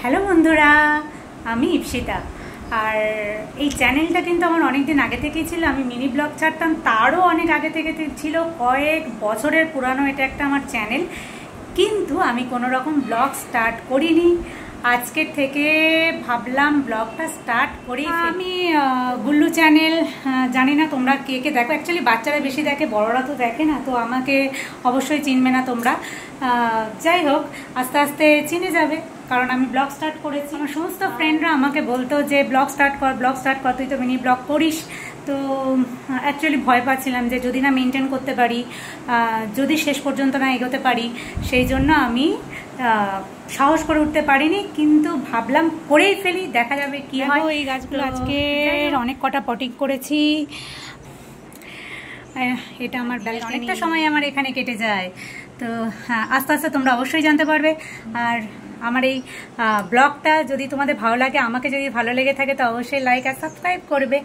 Hello বন্ধুরা, আমি ইপসিতা। আর এই চ্যানেলটা কিন্তু আমার অনেক দিন আগে থেকেই ছিল। আমি মিনি ব্লগ ছাড়তাম, তারও অনেক আগে থেকে ছিল, কয়েক বছরের পুরানো এটা একটা আমার চ্যানেল। কিন্তু আমি কোনো রকম ব্লগ স্টার্ট করিনি। আজকের থেকে ভাবলাম ব্লগটা স্টার্ট করি। আমি গুল্লু চ্যানেল, জানি না তোমরা কে কে দেখো। অ্যাকচুয়ালি বাচ্চারা বেশি দেখে, বড়রা তো দেখে না, তো আমাকে অবশ্যই চিনবে না তোমরা। যাই হোক, আস্তে আস্তে চিনে যাবে, কারণ আমি ব্লগ স্টার্ট করেছি। আমার সমস্ত ফ্রেন্ডরা আমাকে বলতো যে ব্লগ স্টার্ট কর, তুই তো মিনি ব্লগ করিস। তো অ্যাকচুয়ালি ভয় পাচ্ছিলাম যে যদি না মেনটেন করতে পারি, যদি শেষ পর্যন্ত না এগোতে পারি, সেই জন্য আমি সাহস করে উঠতে পারিনি। কিন্তু ভাবলাম করেই ফেলি, দেখা যাবে কি হয়। এই গাছগুলো আজকে অনেক কটা পটিং করেছি। এটা আমার ব্যালকনি, অনেকটা সময় আমার এখানে কেটে যায়। তো আস্তে আস্তে তোমরা অবশ্যই জানতে পারবে। আর আমার এই ব্লগটা যদি তোমাদের ভালো লাগে, আমাকে যদি ভালো লেগে থাকে, তো অবশ্যই লাইক আর সাবস্ক্রাইব করবে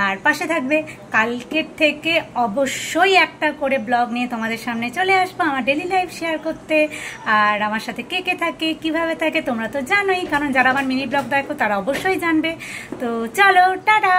আর পাশে থাকবে। কালকের থেকে অবশ্যই একটা করে ব্লগ নিয়ে তোমাদের সামনে চলে আসবো, আমার ডেলি লাইফ শেয়ার করতে। আর আমার সাথে কে কে থাকে, কিভাবে থাকে তোমরা তো জানোই, কারণ যারা আমার মিনি ব্লগ দেখো তারা অবশ্যই জানবে। তো চলো, টাটা।